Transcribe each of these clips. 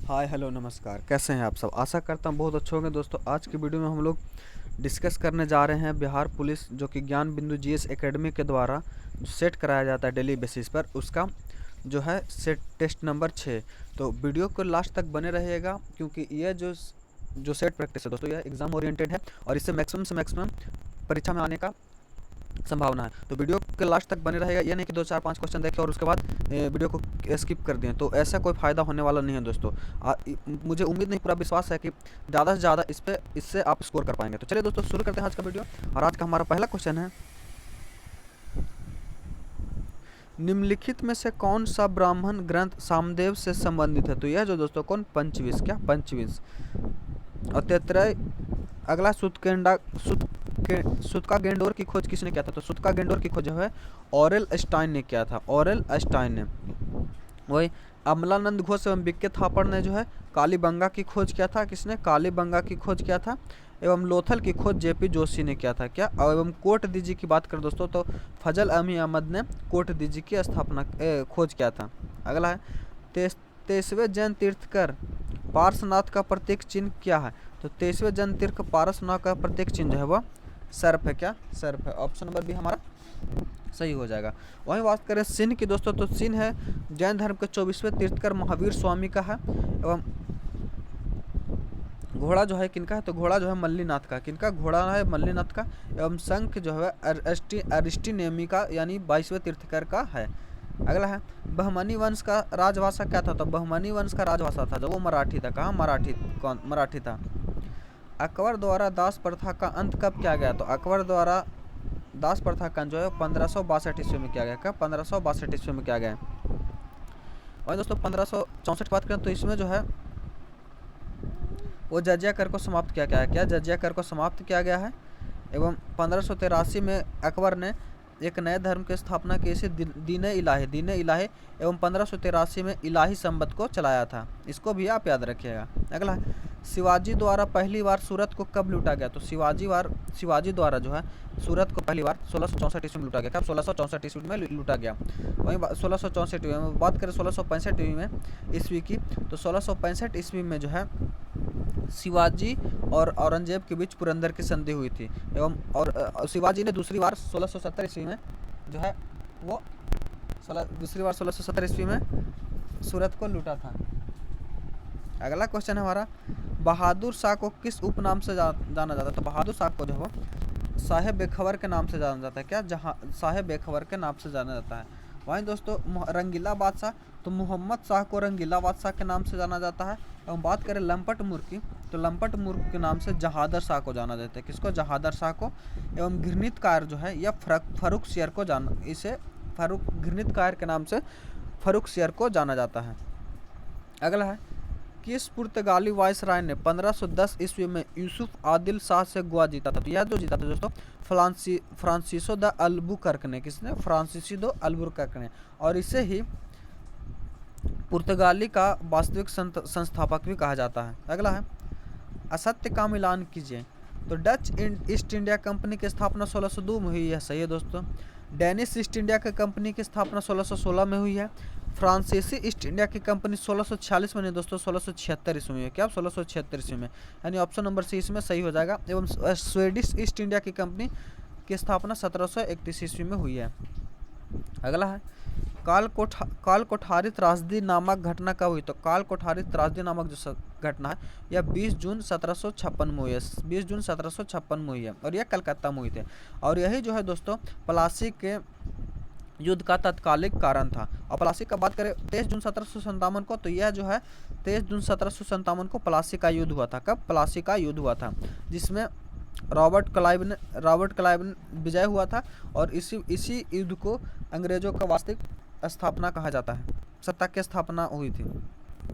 Hi hello नमस्कार, कैसे हैं आप सब। आशा करता हूँ बहुत अच्छे होंगे। दोस्तों आज की वीडियो में हम लोग डिस्कस करने जा रहे हैं बिहार पुलिस जो कि ज्ञान बिंदु जीएस एकेडमी के द्वारा जो सेट कराया जाता है डेली बेसिस पर, उसका जो है सेट टेस्ट नंबर 6। तो वीडियो को लास्ट तक बने रहिएगा क्योंकि ये जो सेट प्रैक्टिस है दोस्तों, यह एग्ज़ाम ओरिएंटेड है और इससे मैक्सिमम से मैक्सिमम परीक्षा में आने का संभावना है। तो वीडियो के लास्ट तक बने रहेगा, ये नहीं कि 2 4 5 क्वेश्चन देखें और उसके बाद वीडियो को स्किप कर दें, तो ऐसा कोई फ़ायदा होने वाला नहीं है दोस्तों। मुझे उम्मीद नहीं, पूरा विश्वास है कि ज़्यादा से ज़्यादा इससे आप स्कोर कर पाएंगे। तो चलिए दोस्तों शुरू करते हैं आज का वीडियो। और आज का हमारा पहला क्वेश्चन है, निम्नलिखित में से कौन सा ब्राह्मण ग्रंथ सामदेव से संबंधित है। तो यह जो दोस्तों कौन, पंचविंश, क्या पंचविंश। और तेतरय अगला, सुतका गेंडोर की खोज किसने किया था। तो सुतका गेंडोर की खोज जो है ऑरेल स्टाइन ने किया था, ऑरेल स्टाइन ने। वही अमलानंद घोष एवं बीके थापड़ ने जो है कालीबंगा की खोज किया था। किसने, कालीबंगा की खोज किया था। एवं लोथल की खोज जेपी जोशी ने किया था। क्या, एवं कोट दीजी की बात करें दोस्तों तो फजल अमी अहमद ने कोट दीजी की खोज किया था। अगला है, 23वें जैन तीर्थकर पार्श्वनाथ का प्रतीक चिन्ह क्या है। तो 23वें जैन तीर्थ पार्श्वनाथ का प्रतीक चिन्ह जो है वह सर्प है। क्या, सर्प है। ऑप्शन नंबर बी हमारा सही हो जाएगा। वहीं बात करें सिंह की दोस्तों, तो सिंह है जैन धर्म के 24वें तीर्थकर महावीर स्वामी का है। एवं घोड़ा जो है किनका है, तो घोड़ा जो है मल्लीनाथ का। किनका घोड़ा है, मल्लीनाथ का। एवं शंख जो है अरिष्टिनेमी का यानी 22वें तीर्थकर का है। अगला है, बहमनी वंश का राजभाषा क्या था। तो बहमनी वंश का राजभाषा था जो वो मराठी था। कहाँ, मराठी था। अकबर द्वारा दास प्रथा का अंत कब किया गया। तो अकबर द्वारा दास प्रथा का जो है 1562 ईस्वी में किया गया। कब, 1562 ईस्वी में किया गया। और दोस्तों 1564 बात करें तो इसमें जो है वो जजिया कर को समाप्त किया गया है। क्या, जजिया कर को समाप्त किया गया है। एवं 1583 में अकबर ने एक नए धर्म की स्थापना की, इसे दीन-ए इलाही एवं 1583 में इलाही संबत को चलाया था। इसको भी आप याद रखिएगा। अगला है, शिवाजी द्वारा पहली बार सूरत को कब लूटा गया। तो शिवाजी द्वारा जो है सूरत को पहली बार 1664 ईस्वी में लूटा गया। कब, 1664 ईस्वी में लूटा गया। वहीं 1664 में बात करें 1665 ईस्वी की, तो 1665 ईस्वी में जो है शिवाजी और औरंगजेब के बीच पुरंदर की संधि हुई थी। एवं और शिवाजी ने दूसरी बार 1670 ईस्वी में जो है वो दूसरी बार 1670 ईस्वी में सूरत को लूटा था। अगला क्वेश्चन है हमारा, बहादुर शाह को किस उपनाम से जाना जाता है। तो बहादुर शाह को जो है साहेब बेखबर के नाम से जाना जाता है। क्या, जहाँ साहेब बेखबर के नाम से जाना जाता है। वहीं दोस्तों रंगीला बादशाह, तो मोहम्मद शाह को रंगीला बादशाह के नाम से जाना जाता है। एवं बात करें लंपट मुर की, तो लंपट मुर के नाम से जहादर शाह को जाना जाता है। किसको, जहादर शाह को। एवं घृणितकार जो है यह फर्रुख शेर को घृणितकार के नाम से फर्रुख शेर को जाना जाता है। अगला है, किस पुर्तगाली वायसराय ने 1510 ईस्वी में यूसुफ आदिल शाह से गोवा जीता था। तो यह जो जीता था दोस्तों फ्रांसिसो द अल्बुकर्क ने। किसने, फ्रांसिसी दो अल्बुकर्क ने। और इसे ही पुर्तगाली का वास्तविक संस्थापक भी कहा जाता है। अगला है, असत्य का मिलान कीजिए। तो डच ईस्ट इंडिया कंपनी की स्थापना 1602 में हुई है। सही है दोस्तों। डेनिश ईस्ट इंडिया की कंपनी की स्थापना 1616 में हुई है। फ्रांसीसी ईस्ट इंडिया की कंपनी 1646 में नहीं दोस्तों, 1676 ईस्वी में। क्या, 1676 ईस्वी में, यानी ऑप्शन नंबर सी इसमें सही हो जाएगा। एवं स्वीडिश ईस्ट इंडिया की कंपनी की स्थापना 1731 ईस्वी में हुई है। अगला है, काल कोठारी त्रासदी नामक घटना कब हुई। तो काल कोठारी त्रासदी नामक जो घटना है यह 20 जून 1756 में हुई है। 20 जून 1756 में हुई है और यह कलकत्ता में हुई थी। और यही जो है दोस्तों प्लासी के युद्ध का तत्कालिक कारण था। और प्लासी का बात करें 23 जून 1757 को, तो यह जो है 23 जून 1757 को प्लासी का युद्ध हुआ था। कब, प्लासी का युद्ध हुआ था, जिसमें रॉबर्ट क्लाइव ने विजय हुआ था। और इसी युद्ध को अंग्रेजों का वास्तविक स्थापना कहा जाता है, सत्ता की स्थापना हुई थी।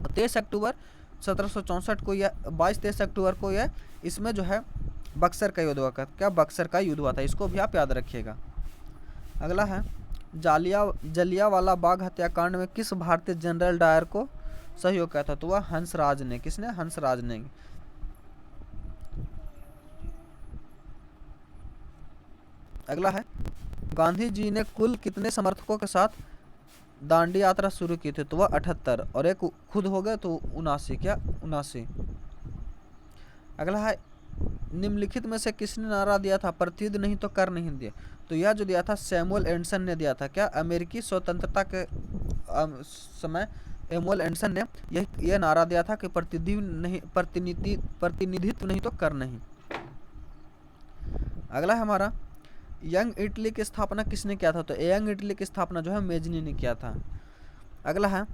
23 अक्टूबर 1764 को या 23 अक्टूबर को यह इसमें जो है बक्सर का युद्ध हुआ था। क्या, बक्सर का युद्ध हुआ था, इसको भी आप याद रखिएगा। अगला है, जलियांवाला बाग हत्याकांड में किस भारतीय जनरल डायर को सहयोग किया था। तो वह हंसराज ने। किसने, हंसराज ने। अगला है, गांधी जी ने कुल कितने समर्थकों के साथ दांडी यात्रा शुरू की थी तो वह 78 और एक खुद हो गए तो 79, क्या 79। अगला है निम्नलिखित में से किसने नारा दिया था प्रतियुद्ध नहीं तो कर नहीं दिए, तो यह जो दिया था सैमुअल एंडरसन ने दिया था। क्या अमेरिकी स्वतंत्रता के समय सैमुअल एंडरसन ने यह नारा दिया था कि प्रतिनिधित्व नहीं तो कर नहीं। अगला है हमारा यंग इटली की स्थापना किसने किया था, तो यंग इटली की स्थापना जो है मेजनी ने किया था। अगला है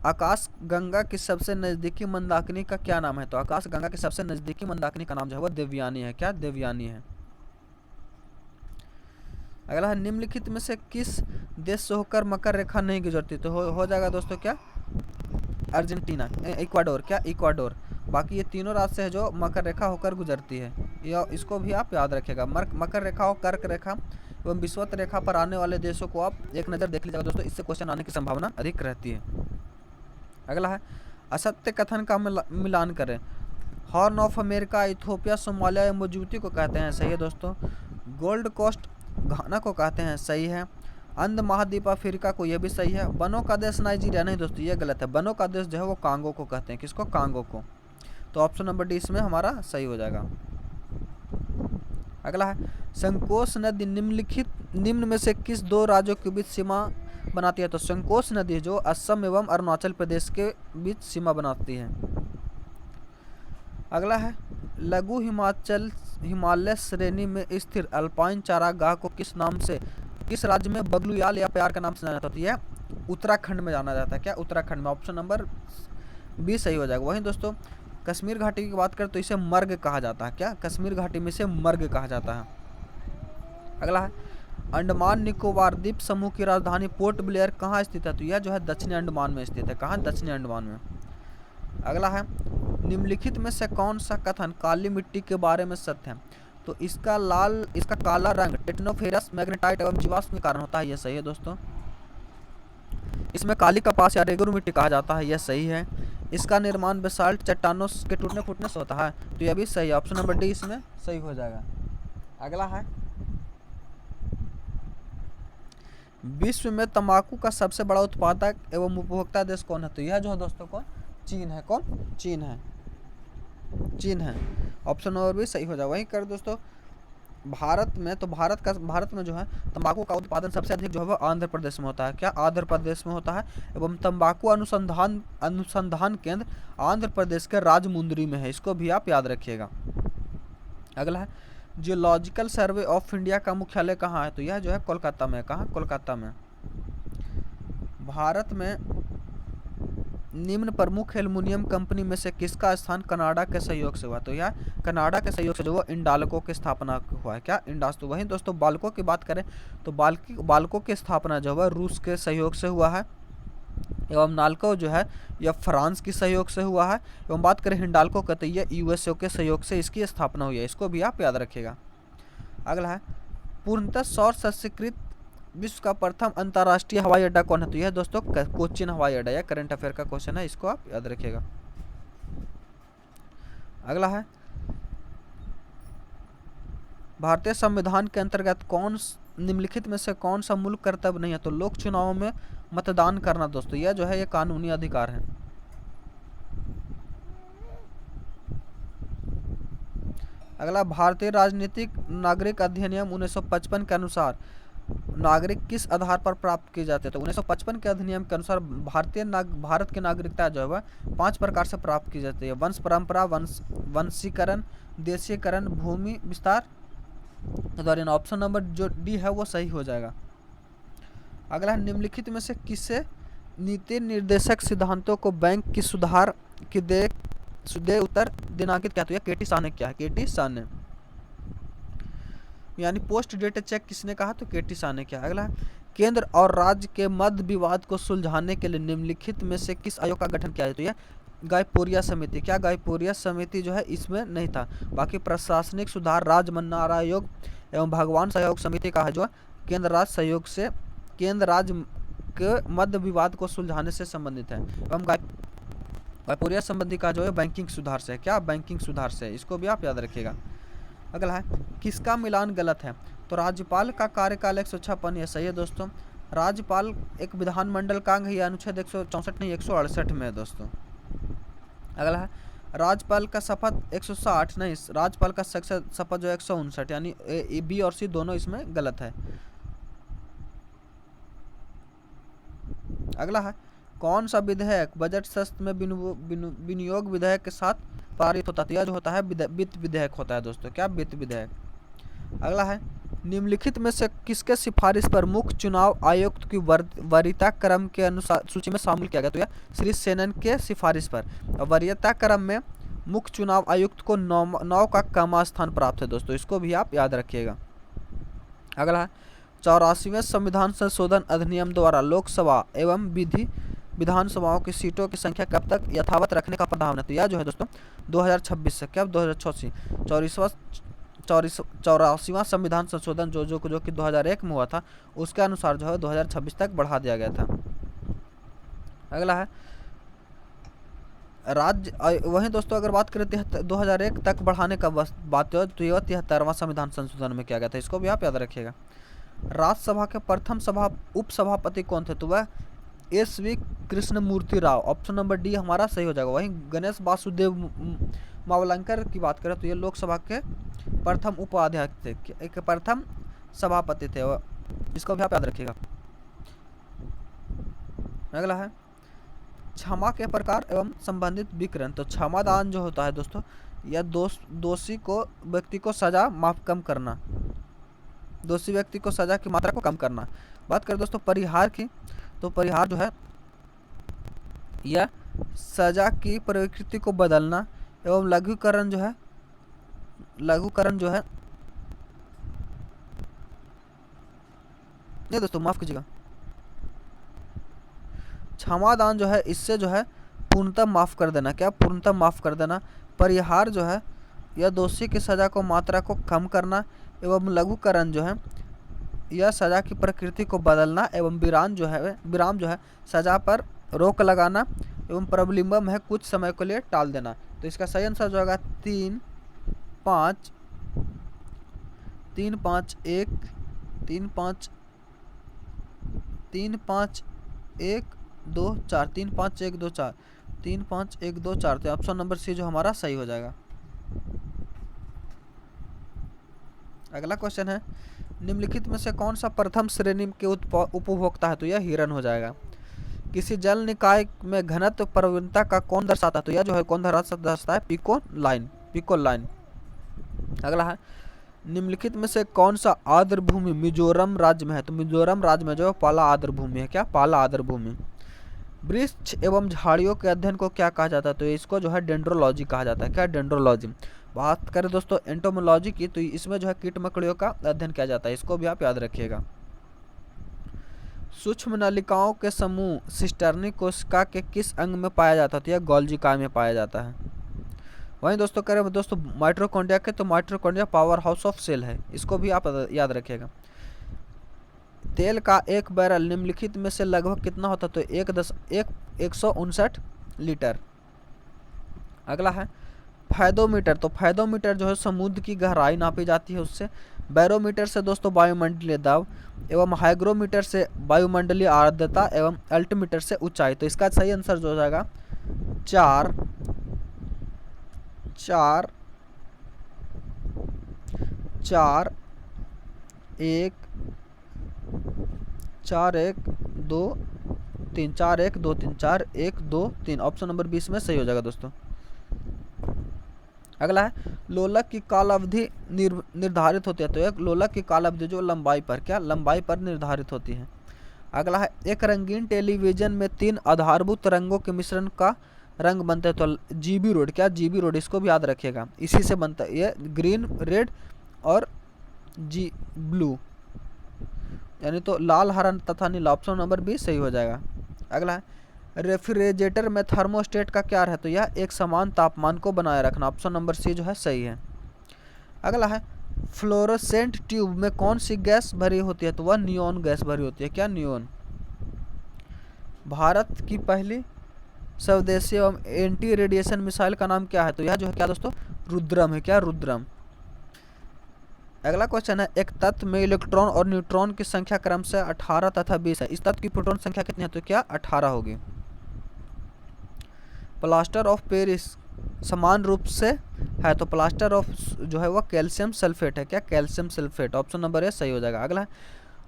आकाश गंगा की सबसे नज़दीकी मंदाकिनी का क्या नाम है, तो आकाश गंगा की सबसे नज़दीकी मंदाकिनी का नाम जो है वो देवयानी है। क्या देवयानी है। अगला है निम्नलिखित में से किस देश से होकर मकर रेखा नहीं गुजरती, तो हो जाएगा दोस्तों क्या अर्जेंटीना, इक्वाडोर, क्या इक्वाडोर। बाकी ये तीनों राज्य से है जो मकर रेखा होकर गुजरती है, या इसको भी आप याद रखिएगा। मकर रेखा और कर्क रेखा एवं विषुवत रेखा पर आने वाले देशों को आप एक नज़र देख लीजिएगा दोस्तों, इससे क्वेश्चन आने की संभावना अधिक रहती है। अगला है असत्य कथन का मिलान करें। Horn of America, Ethiopia, Somalia या मोजूती को कहते हैं, सही है दोस्तों। गोल्ड कोस्ट घाना को कहते हैं, सही है। अंध महाद्वीप अफ्रीका को, यह भी सही है। बनों का देश नाइजीरिया, नहीं दोस्तों ये गलत है। बनों का देश जो है वो कांगो को कहते हैं, किसको, कांगो को। तो ऑप्शन नंबर डी इसमें हमारा सही हो जाएगा। अगला है संकोच नदी निम्न में से किस दो राज्यों के बीच सीमा बनाती है, तो संकोच नदी जो असम एवं अरुणाचल प्रदेश के बीच सीमा बनाती है। अगला है लघु हिमालय श्रेणी में स्थिर अल्पाइन चारागाह को किस राज्य में बगलुयाल या प्यार का नाम से जाना जाता है, तो यह उत्तराखंड में जाना जाता है। क्या उत्तराखंड में, ऑप्शन नंबर बी सही हो जाएगा। वहीं दोस्तों कश्मीर घाटी की बात करें तो इसे मर्ग कहा जाता है। क्या कश्मीर घाटी में इसे मर्ग कहा जाता है। अगला है अंडमान निकोबार द्वीप समूह की राजधानी पोर्ट ब्लेयर कहाँ स्थित है, तो यह जो है दक्षिणी अंडमान में स्थित है। कहाँ, दक्षिणी अंडमान में। अगला है निम्नलिखित में से कौन सा कथन काली मिट्टी के बारे में सत्य है, तो इसका काला रंग टेक्नोफेरस मैग्नेटाइट एवं जीवाश्म के कारण होता है, यह सही है दोस्तों। इसमें काली कपास या रेगुर मिट्टी कहा जाता है, यह सही है। इसका निर्माण बेसाल्ट चट्टानों के टूटने फूटने से होता है, तो यह भी सही है। ऑप्शन नंबर डी इसमें सही हो जाएगा। अगला है विश्व में तंबाकू का सबसे बड़ा उत्पादक एवं उपभोक्ता देश कौन है, तो यह जो है दोस्तों कौन, चीन है। कौन, चीन है, चीन है। ऑप्शन नंबर भी सही हो जाएगा। वहीं कर दोस्तों भारत में, तो भारत में जो है तंबाकू का उत्पादन सबसे अधिक जो है वो आंध्र प्रदेश में होता है। क्या, आंध्र प्रदेश में होता है। एवं तंबाकू अनुसंधान केंद्र आंध्र प्रदेश के राजमुंदरी में है, इसको भी आप याद रखिएगा। अगला है जियोलॉजिकल सर्वे ऑफ इंडिया का मुख्यालय कहाँ है, तो यह जो है कोलकाता में। कहाँ, कोलकाता में। भारत में निम्न प्रमुख एल्युमिनियम कंपनी में से किसका स्थान कनाडा के सहयोग से हुआ, तो यह कनाडा के सहयोग से जो वो इंडाल्को की स्थापना हुआ है। क्या, इंडास। तो वहीं दोस्तों बाल्को की बात करें तो बाल्को की स्थापना जो है रूस के सहयोग से हुआ है। एवं नाल्को जो है यह फ्रांस के सहयोग से हुआ है। एवं बात करें हिंडाल्को का तो यह यूएसए के सहयोग से इसकी स्थापना हुई है, इसको भी आप याद रखिएगा। अगला है पूर्णतः सौर शस्त्रीकृत विश्व का प्रथम अंतर्राष्ट्रीय हवाई अड्डा कौन है, तो यह दोस्तों कोचीन हवाई अड्डा। यह करंट अफेयर का क्वेश्चन है, इसको आप याद रखिएगा। अगला है भारतीय संविधान के अंतर्गत निम्नलिखित में से कौन सा मूल कर्तव्य नहीं है, तो लोक चुनावों में मतदान करना दोस्तों, यह जो है ये कानूनी अधिकार है। अगला भारतीय राजनीतिक नागरिक अधिनियम 1955 के अनुसार नागरिक किस आधार पर प्राप्त किए जाते हैं, तो 1955 के अधिनियम के अनुसार भारत की नागरिकता जो है वह 5 प्रकार से प्राप्त की जाती है। वंश परंपरा, वंशीकरण, देशीकरण, भूमि विस्तार। ऑप्शन नंबर जो डी है वो सही हो जाएगा। अगला निम्नलिखित में से किसे नीति निर्देशक सिद्धांतों को बैंक की सुधार की दे उत्तर दिनांकित क्या, तो यह केटी सा ने क्या है, केटी सा ने, यानी पोस्ट डेट चेक किसने कहा, तो केटी सा ने क्या। अगला केंद्र और राज्य के मध्य विवाद को सुलझाने के लिए निम्नलिखित में से किस आयोग का गठन किया है, तो यह गायपोरिया समिति। क्या, गायपोरिया समिति जो है इसमें नहीं था। बाकी प्रशासनिक सुधार राजमन्नार आयोग एवं भगवान सहयोग समिति का है जो केंद्र राज्य के मध्य विवाद को सुलझाने से संबंधित है। एवं गायपोरिया संबंधी का जो है बैंकिंग सुधार से। क्या, बैंकिंग सुधार से, इसको भी आप याद रखिएगा। अगला है किसका मिलान गलत है, तो राज्यपाल का कार्यकाल 156 ये सही है दोस्तों। राज्यपाल एक विधानमंडल का अंग है, यह अनुच्छेद 164 नहीं 168 में है दोस्तों। अगला है राज्यपाल का शपथ 160 नहीं, राज्यपाल का शपथ जो 159, यानी बी और सी दोनों इसमें गलत है। अगला है कौन सा विधेयक बजट सत्र में विनियोग विधेयक के साथ पारित होता है? यह जो होता है वित्त विधेयक होता है दोस्तों। क्या? वित्त विधेयक। अगला है निम्नलिखित में से किसके सिफारिश पर मुख्य चुनाव आयुक्त की वरीयता क्रम के अनुसार सूची में शामिल किया गया? तो यह श्री सेनन के सिफारिश पर। वरीयता क्रम में मुख्य चुनाव आयुक्त को 9 का कमा स्थान प्राप्त है दोस्तों, इसको भी आप याद रखिएगा। अगला है 84वें संविधान संशोधन अधिनियम द्वारा लोकसभा एवं विधानसभाओं की सीटों की संख्या कब तक यथावत रखने का प्रावधान है? तो यह जो है दोस्तों 2026 से। क्या? 2086 84वां संविधान संशोधन जो कि 2001 में हुआ था, उसके अनुसार जो है 2026 तक बढ़ा दिया गया था। अगला है राज्य, वहीं दोस्तों अगर बात करें 2001 तक बढ़ाने का बात हो तो यह 73वां संविधान संशोधन में किया गया था, इसको भी आप याद रखिएगा। राज्यसभा के प्रथम उपसभापति कौन थे? तो वह SV Krishnamurthy Rao. Option number D हमारा सही हो जाएगा। वहीं गणेश वासुदेव मावलंकर की बात करें तो ये लोकसभा के प्रथम उपाध्यक्ष थे, एक प्रथम सभापति थे, इसको भी आप याद रखिएगा। अगला है क्षमा के प्रकार एवं संबंधित विकरण। तो क्षमादान जो होता है दोस्तों, यह दोषी व्यक्ति को सजा कम करना, दोषी व्यक्ति को सजा की मात्रा को कम करना। बात करें दोस्तों परिहार की, तो परिहार जो है यह सजा की प्रकृति को बदलना एवं लघुकरण जो है नहीं दोस्तों माफ कीजिएगा, क्षमादान जो है इससे जो है पूर्णतः माफ कर देना। क्या? पूर्णतः माफ कर देना। परिहार जो है यह दोषी की सजा को मात्रा को कम करना एवं लघुकरण जो है यह सजा की प्रकृति को बदलना एवं विराम जो है सजा पर रोक लगाना एवं प्रबलिम्बम है कुछ समय के लिए टाल देना। तो इसका सही आंसर जो होगा 3 5 1 2 4 3 5 1 2 4 3 5 1 2 4। तो ऑप्शन नंबर सी जो हमारा सही हो जाएगा। अगला क्वेश्चन है निम्नलिखित में से कौन सा प्रथम श्रेणी के उपभोक्ता है? तो यह हिरन हो जाएगा। किसी जल निकाय में घनत्व प्रवणता का कौन दर्शाता है? तो यह जो है कौन दर्शाता है? Pico line. अगला है निम्नलिखित में से कौन सा आर्द्र भूमि मिजोरम राज्य में है? तो मिजोरम राज्य में जो है पाला आर्द्र भूमि है। क्या? पाला आर्द्र भूमि। वृक्ष एवं झाड़ियों के अध्ययन को क्या कहा जाता है? तो इसको जो है डेंड्रोलॉजी कहा जाता है। क्या? डेंड्रोलॉजी। बात करें दोस्तों एंटोमोलॉजी की, तो इसमें जो है कीट मकड़ियों का अध्ययन किया जाता है, इसको भी आप याद रखिएगा। सूक्ष्म नलिकाओं के समूह सिस्टर्नी कोशिका के किस अंग में पाया जाता है? तो यह गोल्गी काय में पाया जाता है। वहीं दोस्तों करें दोस्तों माइटोकॉन्ड्रिया के, तो mitochondria power house of cell है, इसको भी आप याद रखिएगा। तेल का एक बैरल निम्नलिखित में से लगभग कितना होता है? तो 159 लीटर। अगला है फैदोमीटर। तो फैदोमीटर जो है समुद्र की गहराई नापी जाती है उससे। बैरोमीटर से दोस्तों वायुमंडलीय दाब एवं हाइग्रोमीटर से वायुमंडलीय आर्द्रता एवं अल्टीमीटर से ऊंचाई। तो इसका सही आंसर जो हो जाएगा 4 1 2 3 4 1 2 3 4 1 2 3। ऑप्शन नंबर 20 में सही हो जाएगा दोस्तों। अगला है लोलक की काल अवधि निर्धारित होती है। तो एक लोलक की काल अवधि जो लंबाई पर निर्धारित होती है। अगला है एक रंगीन टेलीविजन में 3 आधारभूत रंगों के मिश्रण का रंग बनता है। तो GB रोड। क्या? GB रोड, इसको भी याद रखिएगा, इसी से बनता है ये ग्रीन, रेड और ब्लू, यानी तो लाल, हरा तथा नीला। ऑप्शन नंबर 20 सही हो जाएगा। अगला है रेफ्रिजरेटर में थर्मोस्टेट का क्या है? तो यह एक समान तापमान को बनाए रखना। ऑप्शन नंबर सी जो है सही है। अगला है फ्लोरोसेंट ट्यूब में कौन सी गैस भरी होती है? तो वह नियोन गैस भरी होती है। क्या? नियोन। भारत की पहली स्वदेशी एवं एंटी रेडिएशन मिसाइल का नाम क्या है? तो यह जो है क्या दोस्तों रुद्रम है। क्या? रुद्रम। अगला क्वेश्चन है, एक तत्व में इलेक्ट्रॉन और न्यूट्रॉन की संख्या क्रमशः 18 तथा 20 है, इस तत्व की प्रोटॉन संख्या कितनी है? तो क्या 18 होगी। प्लास्टर ऑफ पेरिस समान रूप से है, तो प्लास्टर ऑफ जो है वह कैल्शियम सल्फेट है, क्या calcium sulphate, option number A सही हो जाएगा। अगला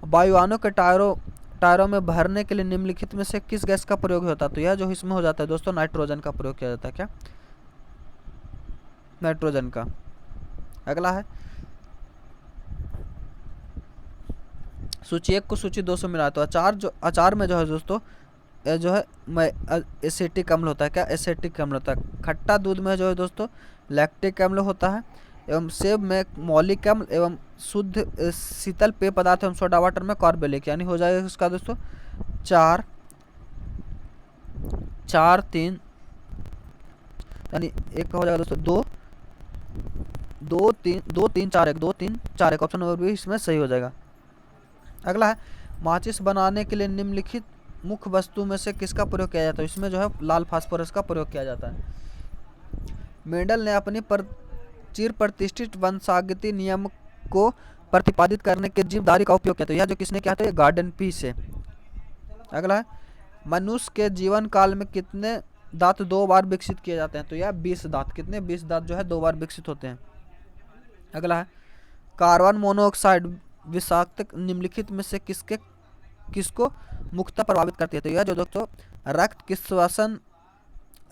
वायुयानों के टायरों में भरने के लिए निम्नलिखित में से किस गैस का प्रयोग होता है? तो यह जो इसमें हो जाता है दोस्तों, नाइट्रोजन का प्रयोग किया जाता है, क्या नाइट्रोजन का। अगला है, सूची 1 को सूची 2 से मिला, तो अचार में जो है दोस्तों जो है एसिटिक अम्ल होता है, क्या एसिटिक अम्ल होता है। खट्टा दूध में जो है दोस्तों लैक्टिक अम्ल होता है, एवं सेब में मौलिक अम्ल, एवं शुद्ध शीतल पेय पदार्थ एवं सोडा वाटर में कार्बोलिक, यानी हो जाएगा इसका दोस्तों 4 4 3, यानी एक का हो जाएगा दोस्तों 2 2 3 2 3 4 1 2 3 4 1, ऑप्शन नंबर बी इसमें सही हो जाएगा। अगला है, माचिस बनाने के लिए निम्नलिखित मुख्य वस्तु में से किसका प्रयोग किया जाता है? इसमें जो है लाल फास्फोरस का प्रयोग किया जाता है। मेंडल ने अपनी चिर प्रतिष्ठित वंशागति नियम को प्रतिपादित करने के जीवधारी का उपयोग किया, तो यह जो किसने किया था? ये गार्डन पी से। अगला है, मनुष्य के जीवन काल में कितने दांत 2 बार विकसित किए जाते हैं? तो यह 20 दांत, कितने 20 दांत जो है 2 बार विकसित होते हैं। अगला है, कार्बन मोनोऑक्साइड विषाक्त निम्नलिखित में से किसको मुख्यतः प्रभावित करती है? तो यह जो दोस्तों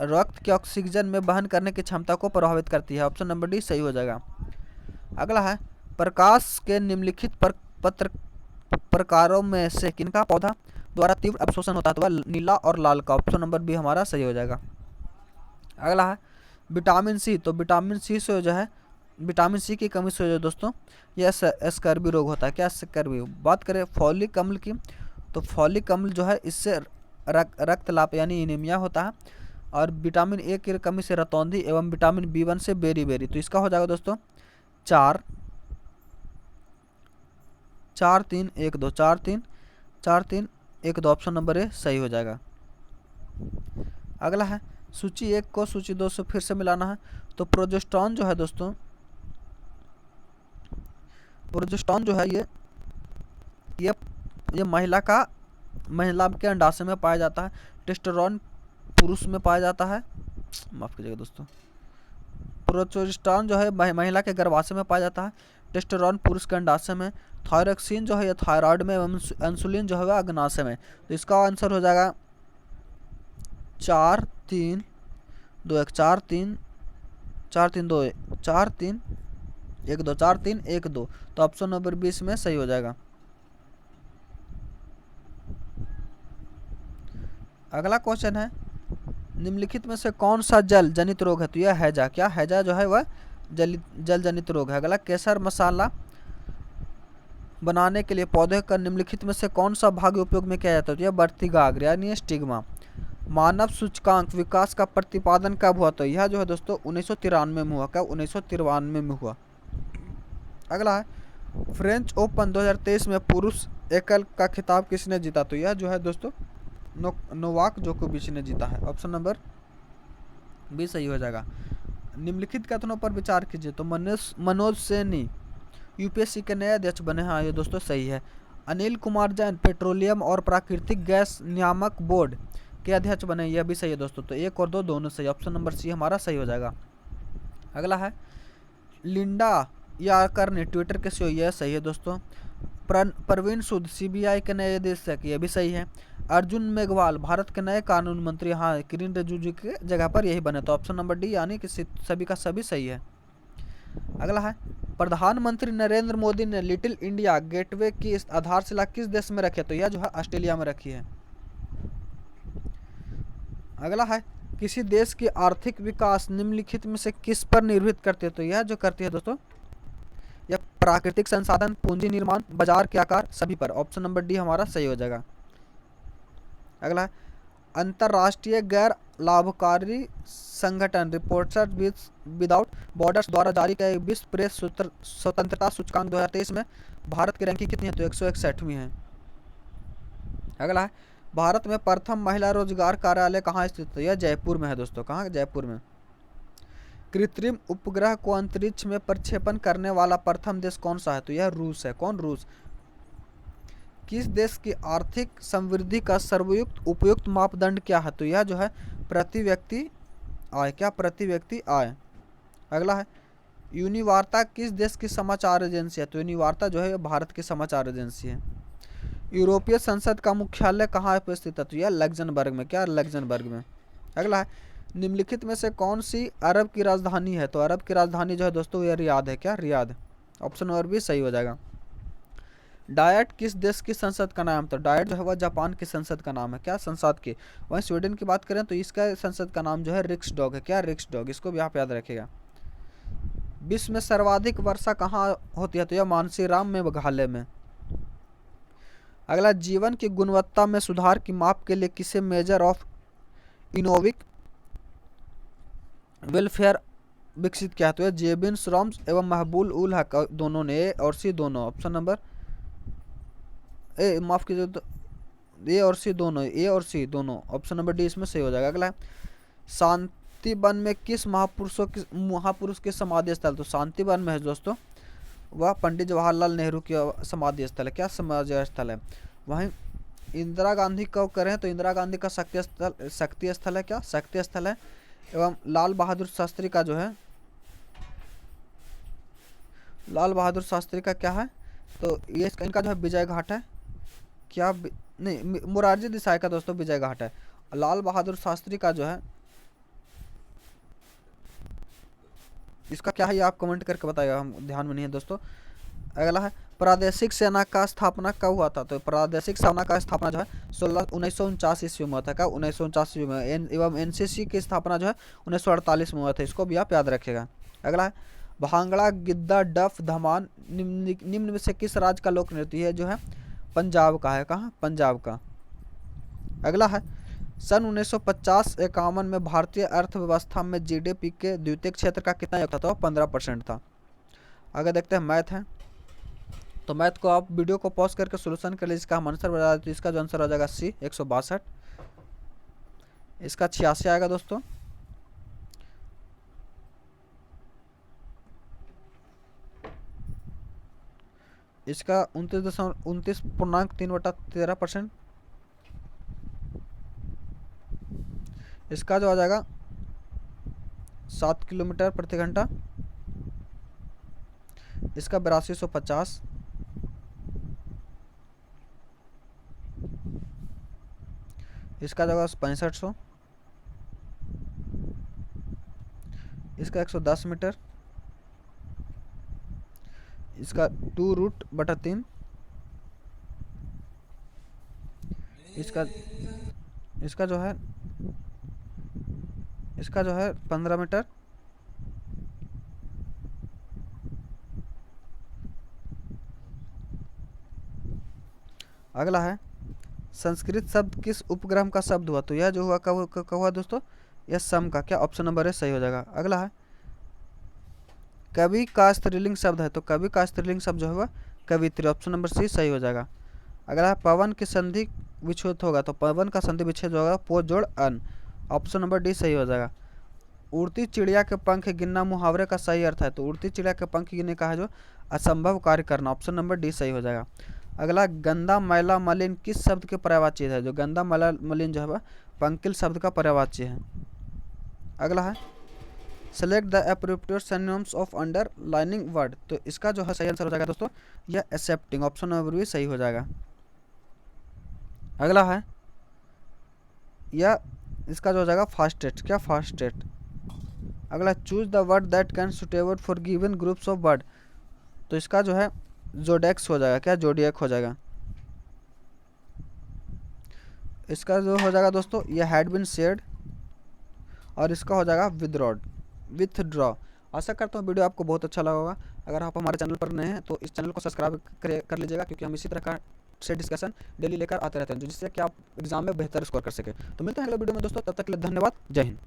रक्त के ऑक्सीजन में वहन करने की क्षमता को प्रभावित करती है, ऑप्शन नंबर डी सही हो जाएगा। अगला है, प्रकाश के निम्नलिखित प्रकारों में से किनका पौधा द्वारा तीव्र अवशोषण होता है? तो वह नीला और लाल का, ऑप्शन नंबर बी हमारा सही हो जाएगा। अगला है, विटामिन सी, तो विटामिन सी से जो है विटामिन सी की कमी से जो दोस्तों यह स्कर्वी रोग होता है, क्या स्कर्वी। बात करें फॉलिक अम्ल की, तो फॉलिक अम्ल जो है इससे रक्तलाप यानी एनीमिया होता है, और विटामिन ए की कमी से रतौंधी, एवं विटामिन B1 से बेरी, तो इसका हो जाएगा दोस्तों 4 3 1 2 4 3 1 2, ऑप्शन नंबर ए सही हो जाएगा। अगला है, सूची 1 को सूची 2 से फिर से मिलाना है, तो प्रोजेस्टेरॉन जो है दोस्तों, प्रोजेस्टेरॉन जो है ये महिला के अंडाशय में पाया जाता है। टेस्टोस्टेरोन पुरुष में पाया जाता है, माफ कीजिएगा दोस्तों, प्रोजेस्टेरॉन जो है महिला के गर्भाशय में पाया जाता है, टेस्टोस्टेरोन पुरुष के अंडाशय में, थायरोक्सिन जो है ये थायराइड में, एवं इंसुलिन जो है वह अग्नाशय में। तो इसका आंसर हो जाएगा 4 3 2 1 4 3 2 4 3 1 2 4 3 1 2, तो ऑप्शन नंबर 20 में सही हो जाएगा। अगला क्वेश्चन है, निम्नलिखित में से कौन सा जल जनित रोग है? तो यह हैजा, क्या हैजा जो है वह जल जनित रोग है। अगला, केसर मसाला बनाने के लिए पौधे का निम्नलिखित में से कौन सा भाग उपयोग में किया जाता है? तो यह वर्तिकाग्र यानी स्टिग्मा। मानव सूचकांक विकास का प्रतिपादन कब हुआ? तो यह जो है दोस्तों 1993 में हुआ, क्या 1993 में हुआ। अगला है, फ्रेंच ओपन 2023 में पुरुष एकल का खिताब किसने जीता? तो यह जो है दोस्तों नोवाक जोकोविच ने जीता है, ऑप्शन नंबर बी सही हो जाएगा। निम्नलिखित कथनों पर विचार कीजिए, तो मनोज सैनी यूपीएससी के नए अध्यक्ष बने, हाँ ये दोस्तों सही है। अनिल कुमार जैन पेट्रोलियम और प्राकृतिक गैस नियामक बोर्ड के अध्यक्ष बने, यह भी सही है दोस्तों। तो 1 और 2 दोनों सही, ऑप्शन नंबर सी हमारा सही हो जाएगा। अगला है, लिंडा याकर ने ट्विटर के सीईओ, यह सही है दोस्तों। प्रवीण सूद सीबीआई के नए निदेशक, यह भी सही है। अर्जुन मेघवाल भारत के नए कानून मंत्री, हाँ किरण रिजिजू की जगह पर यही बने, तो ऑप्शन नंबर डी यानी कि सभी का सभी सही है। अगला है, प्रधानमंत्री नरेंद्र मोदी ने लिटिल इंडिया गेटवे की आधारशिला किस देश में रखी है? तो यह जो है ऑस्ट्रेलिया में रखी है। अगला है, किसी देश की आर्थिक विकास निम्नलिखित में से किस पर निर्भर करती है? तो यह जो करती है दोस्तों यह प्राकृतिक संसाधन, पूंजी निर्माण, बाजार के आकार, सभी पर, ऑप्शन नंबर डी हमारा सही हो जाएगा। अगला है, अंतर्राष्ट्रीय गैर लाभकारी संगठन रिपोर्टर्स विदाउट बॉर्डर्स द्वारा जारी किए विश्व प्रेस स्वतंत्रता सूचकांक 2023 में भारत की रैंकिंग कितनी है? तो 161वीं है। अगला है, भारत में प्रथम महिला रोजगार कार्यालय कहाँ स्थित है? यह जयपुर में है दोस्तों, कहाँ? जयपुर में। कृत्रिम उपग्रह को अंतरिक्ष में प्रक्षेपण करने वाला प्रथम देश कौन सा है? तो यह रूस है। कौन? रूस। किस देश की आर्थिक समृद्धि का सर्वयुक्त उपयुक्त मापदंड क्या है? तो यह जो है प्रति व्यक्ति आय। क्या? प्रति व्यक्ति आय। अगला है यूनिवार्ता किस देश की समाचार एजेंसी है? तो यूनिवार्ता जो है भारत की समाचार एजेंसी है। यूरोपीय संसद का मुख्यालय कहाँ पे स्थित है? तो यह लग्जमबर्ग में। क्या? लग्जमबर्ग में। अगला है निम्नलिखित में से कौन सी अरब की राजधानी है? तो अरब की राजधानी जो है दोस्तों यह रियाद है। क्या? रियाद। ऑप्शन नंबर बी सही हो जाएगा। डायट किस देश की संसद का नाम? तो डायट जो है वह जापान की संसद का नाम है। क्या? संसद की। वहीं स्वीडन की बात करें तो इसका संसद का नाम जो है रिक्सडॉग है। क्या? रिक्सडॉग। इसको भी आप याद रखिएगा। विश्व में सर्वाधिक वर्षा कहाँ होती है? तो यह मानसीराम में, मेघालय में। अगला जीवन की गुणवत्ता में सुधार की माप के लिए किसे मेजर ऑफ इनोविक वेलफेयर विकसित किया? तो यह जेबिन श्रम्स एवं महबूल उल हक दोनों ने, ए और सी दोनों। ऑप्शन नंबर ए, माफ कीजिए, तो ए और सी दोनों, ए और सी दोनों। ऑप्शन नंबर डी इसमें सही हो जाएगा। अगला शांति वन में किस महापुरुष की समाधि स्थल? तो शांति वन में है दोस्तों वह पंडित जवाहरलाल नेहरू की समाधि स्थल है। क्या? समाधि स्थल है। वहीं इंदिरा गांधी को करें तो इंदिरा गांधी का शक्ति स्थल है। क्या? शक्ति स्थल है। एवं लाल बहादुर शास्त्री का जो है, लाल बहादुर शास्त्री का क्या है? तो ये इनका जो है विजय घाट है। क्या? नहीं, मोरारजी देसाई का दोस्तों विजय घाट है। लाल बहादुर शास्त्री का जो है इसका क्या है ये आप कमेंट करके बताइएगा, हम ध्यान में नहीं है दोस्तों। अगला है प्रादेशिक सेना का स्थापना कब हुआ था? तो प्रादेशिक सेना का स्थापना जो है 1949 ईस्वी में हुआ था। क्या? 1949 ईस्वी में। एवं एनसीसी की स्थापना जो है 1948 में हुआ था। इसको भी आप याद रखिएगा। अगला है भांगड़ा, गिद्दा, डफ, धमान निम्न में से किस राज्य का लोक नृत्य है? जो है पंजाब का है। कहाँ? पंजाब का। अगला है सन 1950-51 में भारतीय अर्थव्यवस्था में जीडीपी के द्वितीयक क्षेत्र का कितना योगदान था? 15% था। अगर देखते हैं मैथ है तो मैथ को आप वीडियो को पॉज करके सोल्यूशन कर लीजिए। इसका हम आंसर बता देते, इसका जो आंसर हो जाएगा सी 162। इसका 86 आएगा दोस्तों। इसका 29.3/13%। इसका जो आ जाएगा 7 किलोमीटर प्रति घंटा। इसका 8250। इसका जगह 6500। इसका 110 मीटर। इसका 2√3। इसका जो है 15 मीटर। अगला है संस्कृत शब्द किस उपग्रह का शब्द हुआ? तो यह जो हुआ कब हुआ दोस्तों? यह सम का। क्या? ऑप्शन नंबर ए सही हो जाएगा। अगला है कवि का स्त्रीलिंग शब्द है। तो कवि का स्त्रीलिंग शब्द जो है कवित्री। ऑप्शन नंबर सी सही हो जाएगा। अगला है पवन की संधि विच्छेद होगा। तो पवन का संधि विच्छेद होगा पोज जोड़ अन। ऑप्शन नंबर डी सही हो जाएगा। उड़ती चिड़िया के पंख गिनना मुहावरे का सही अर्थ है। तो उड़ती चिड़िया के पंख गिनने का है जो असंभव कार्य करना। ऑप्शन नंबर डी सही हो जाएगा। अगला गंदा, मैला, मलिन किस शब्द के पर्यायवाची है? जो गंदा, मैला, मलिन जो है पंकिल शब्द का पर्यायवाची है। अगला है select the appropriate synonyms of underlining word. तो इसका जो है सही आंसर हो जाएगा दोस्तों यह एक्सेप्टिंग। ऑप्शन नंबर भी सही हो जाएगा। अगला है यह इसका जो हो जाएगा फास्टेस्ट। क्या? फास्टेस्ट। अगला choose the word that can suitable for given groups of word. तो इसका जो है जोडेक्स हो जाएगा। क्या? जोडियक हो जाएगा। इसका जो हो जाएगा दोस्तों यह हैड बीन शेयर्ड। और इसका हो जाएगा विथड्रॉ। आशा करता हूँ वीडियो आपको बहुत अच्छा लगा होगा। अगर आप हमारे चैनल पर नए हैं तो इस चैनल को सब्सक्राइब कर लीजिएगा, क्योंकि हम इसी तरह का से डिस्कशन डेली लेकर आते रहते हैं जिससे कि आप एग्जाम में बेहतर स्कोर कर सके। तो मिलते हैं अगले वीडियो में दोस्तों, तब तक के लिए धन्यवाद। जय हिंद।